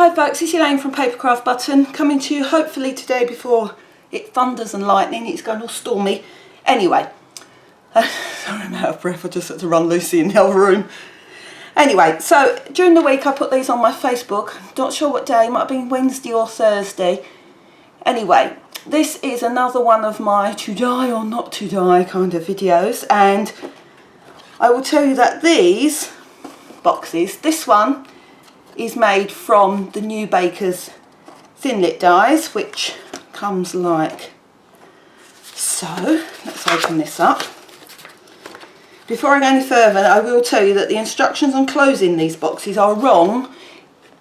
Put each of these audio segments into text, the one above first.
Hi folks, it's Elaine from Papercraft Button, coming to you hopefully today before it thunders and lightning. It's going all stormy. Anyway, sorry I'm out of breath, I just had to run Lucy in the other room. Anyway, so during the week I put these on my Facebook, not sure what day, it might have been Wednesday or Thursday. Anyway, this is another one of my to die or not to die kind of videos, and I will tell you that these boxes, this one is made from the New Baker's Thinlit dies, which comes like so. Let's open this up. Before I go any further, I will tell you that the instructions on closing these boxes are wrong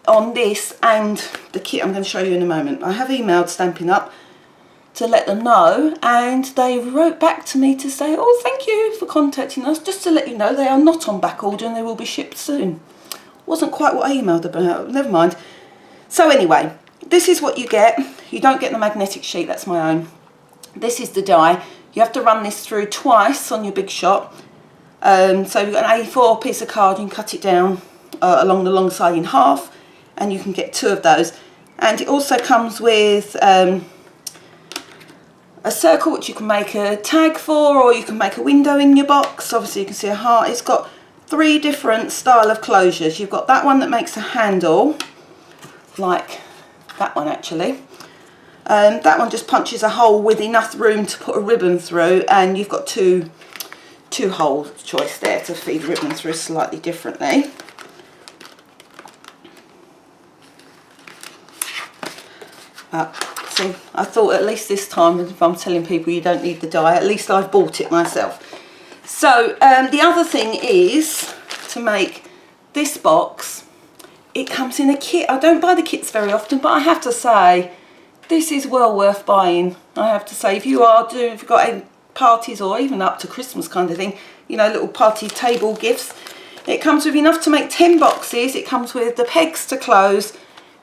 on this and the kit I'm going to show you in a moment. I have emailed Stampin' Up to let them know, and they wrote back to me to say, oh, thank you for contacting us, just to let you know they are not on back order and they will be shipped soon. Wasn't quite what I emailed about, never mind. So anyway, this is what you get. You don't get the magnetic sheet, that's my own. This is the die. You have to run this through twice on your big shot. So you've got an A4 piece of card, you can cut it down along the long side in half, and you can get 2 of those. And it also comes with a circle which you can make a tag for, or you can make a window in your box. Obviously you can see a heart. It's got 3 different style of closures. You've got that one that makes a handle, like that one actually. That one just punches a hole with enough room to put a ribbon through, and you've got two hole choice there to feed ribbon through slightly differently. See, I thought at least this time, if I'm telling people you don't need the die, at least I've bought it myself. So the other thing is, to make this box, it comes in a kit. I don't buy the kits very often, but I have to say this is well worth buying. I have to say, if you've got any parties or even up to Christmas kind of thing, you know, little party table gifts, it comes with enough to make 10 boxes. It comes with the pegs to close,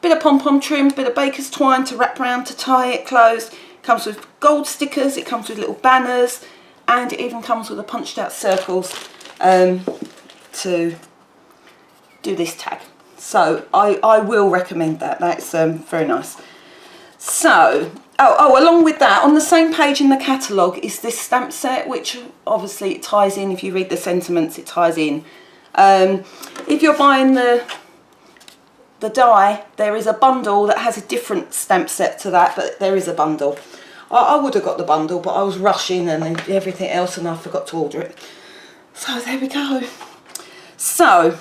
bit of pom-pom trim, bit of baker's twine to wrap around to tie it closed. It comes with gold stickers, it comes with little banners, and it even comes with a punched out circles to do this tag. So I will recommend that. That's very nice. So along with that, on the same page in the catalogue is this stamp set, which obviously it ties in. If you read the sentiments, it ties in. If you're buying the die, there is a bundle that has a different stamp set to that, but there is a bundle. I would have got the bundle, but I was rushing and everything else, and I forgot to order it. So there we go. So,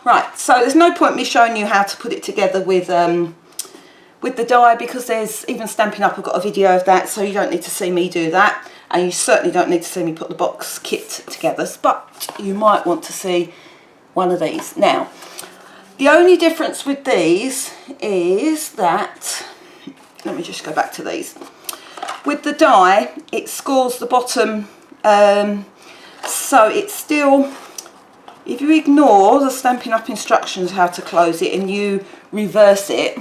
right, so there's no point me showing you how to put it together with the die, because there's even Stampin' Up, I've got a video of that, so you don't need to see me do that, and you certainly don't need to see me put the box kit together, but you might want to see one of these. Now, the only difference with these is that, let me just go back to these. With the die, it scores the bottom, so it's still, if you ignore the Stampin' Up instructions how to close it and you reverse it,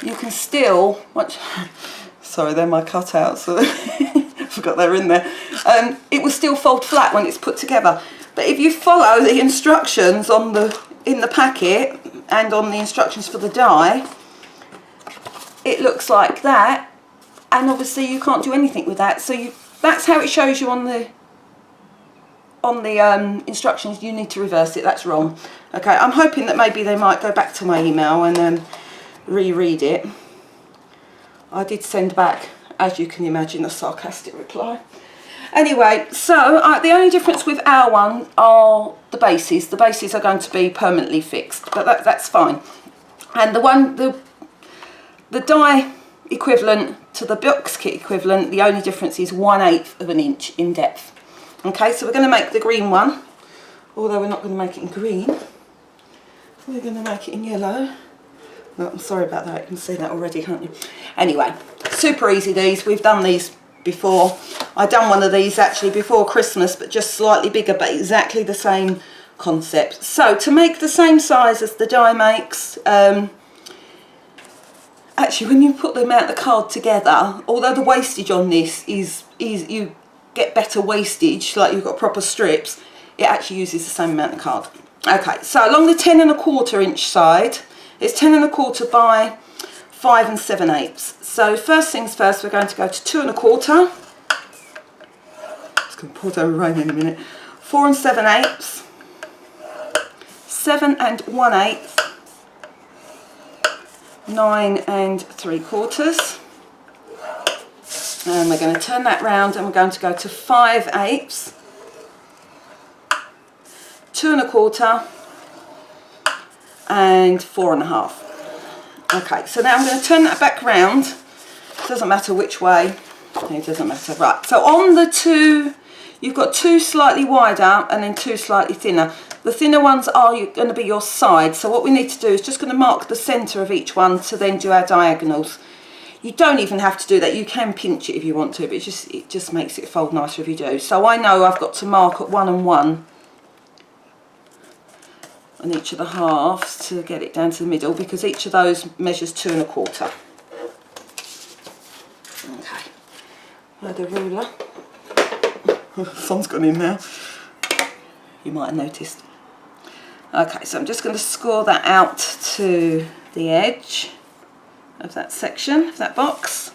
you can still, sorry, they're my cutouts, so I forgot they're in there. It will still fold flat when it's put together. But if you follow the instructions in the packet and on the instructions for the die, it looks like that. And obviously you can't do anything with that. So that's how it shows you on the instructions. You need to reverse it. That's wrong. Okay, I'm hoping that maybe they might go back to my email and reread it. I did send back, as you can imagine, a sarcastic reply. Anyway, so the only difference with our one are the bases. The bases are going to be permanently fixed, but that's fine. And the die equivalent to the box kit equivalent, the only difference is 1/8 of an inch in depth. Okay, so we're going to make the green one, although we're not going to make it in green. We're going to make it in yellow. Oh, I'm sorry about that, you can see that already, can't you? Anyway, super easy these. We've done these before. I've done one of these actually before Christmas, but just slightly bigger, but exactly the same concept. So to make the same size as the die makes, actually when you put them out the card together, although the wastage on this is you get better wastage, like you've got proper strips, it actually uses the same amount of card. Okay, so along the 10 1/4 inch side, It's 10 1/4 by 5 7/8. So first things first, we're going to go to 2 1/4. It's going to pour down rain in a minute. 4 7/8. 7 1/8. 9 3/4. And we're going to turn that round and we're going to go to 5/8. 2 1/4 and 4 1/2. Okay, so now I'm going to turn that back round. Doesn't matter which way, it doesn't matter. Right, so on the two, you've got two slightly wider and then two slightly thinner. The thinner ones are going to be your sides, so what we need to do is just going to mark the centre of each one to then do our diagonals. You don't even have to do that, you can pinch it if you want to, but it just makes it fold nicer if you do. So I know I've got to mark at 1 and 1 on each of the halves to get it down to the middle, because each of those measures 2 1/4. Okay, the ruler. The sun's gone in now. You might have noticed. Okay, so I'm just going to score that out to the edge of that section, of that box.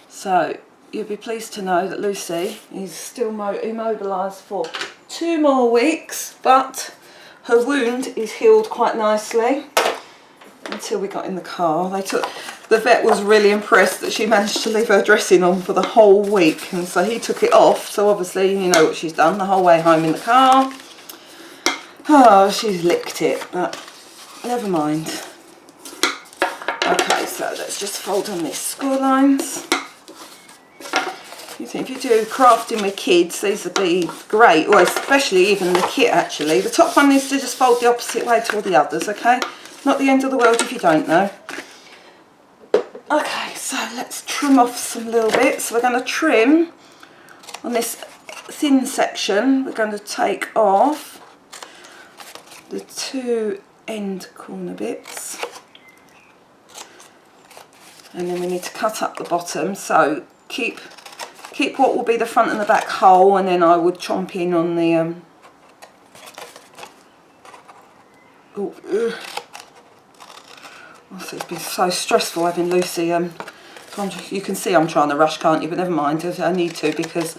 So you'll be pleased to know that Lucy is still immobilised for 2 more weeks, but her wound is healed quite nicely until we got in the car. The vet was really impressed that she managed to leave her dressing on for the whole week, and so he took it off. So obviously you know what she's done the whole way home in the car. Oh, she's licked it, but never mind. Okay, so let's just fold on these score lines. You think if you do crafting with kids, these would be great, or especially even the kit actually. The top one needs to just fold the opposite way to all the others, okay? Not the end of the world if you don't know. Okay, so let's trim off some little bits. We're going to trim on this thin section. We're going to take off the 2 end corner bits. And then we need to cut up the bottom, so keep what will be the front and the back whole, and then I would chomp in on the it's been so stressful having Lucy. You can see I'm trying to rush, can't you? But never mind, I need to, because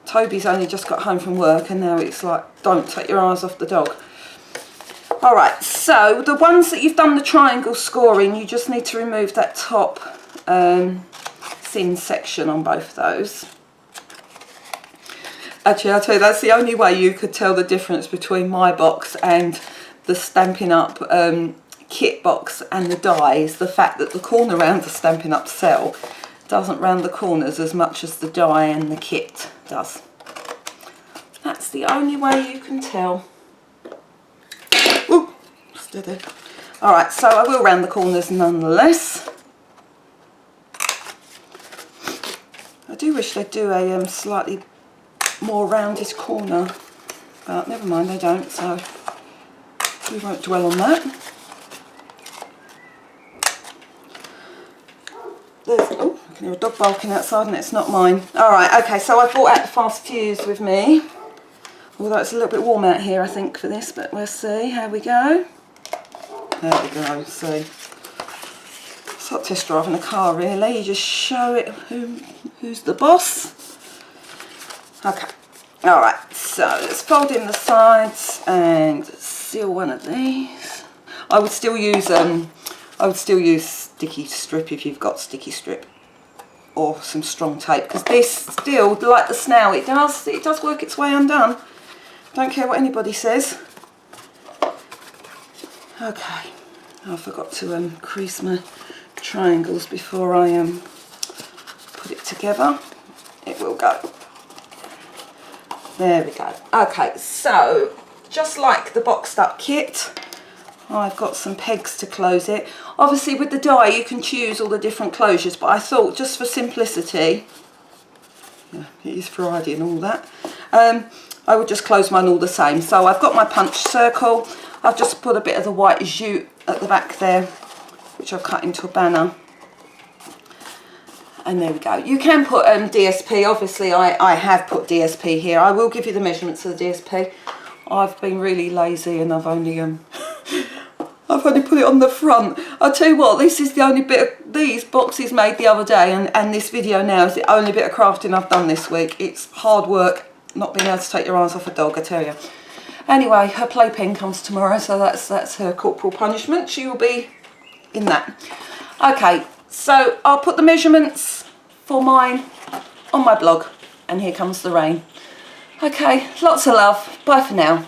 Toby's only just got home from work and now it's like, don't take your eyes off the dog. Alright, so the ones that you've done the triangle scoring, you just need to remove that top thin section on both of those. Actually, I'll tell you, that's the only way you could tell the difference between my box and the Stampin' Up kit box and the die, is the fact that the corner round the Stampin' Up cell doesn't round the corners as much as the die and the kit does. That's the only way you can tell. Ooh, steady. Alright, so I will round the corners nonetheless. I do wish they'd do a slightly more rounded corner, but never mind, they don't, so we won't dwell on that. Oh, I can hear a dog barking outside and it's not mine. Alright, okay, so I brought out the fast fuse with me. Although it's a little bit warm out here, I think, for this, but we'll see how we go. There we go, see. It's like test driving a car, really. You just show it who's the boss. Okay, alright, so let's fold in the sides and seal one of these. I would still use sticky strip if you've got sticky strip, or some strong tape, because this still, like the snail, it does work its way undone. Don't care what anybody says. Okay, I forgot to crease my triangles before I put it together. It will go. There we go. Okay, so just like the boxed up kit, I've got some pegs to close it. Obviously with the die you can choose all the different closures, but I thought just for simplicity, yeah, it is Friday and all that, I would just close mine all the same. So I've got my punch circle. I've just put a bit of the white jute at the back there, which I've cut into a banner. And there we go. You can put DSP. Obviously, I have put DSP here. I will give you the measurements of the DSP. I've been really lazy and I've only I've only put it on the front. I'll tell you what, this is the only bit of these boxes made the other day, and this video now is the only bit of crafting I've done this week. It's hard work not being able to take your eyes off a dog, I tell you. Anyway, her playpen comes tomorrow, so that's her corporal punishment. She will be in that. Okay, so I'll put the measurements for mine on my blog, and here comes the rain. Okay, lots of love. Bye for now.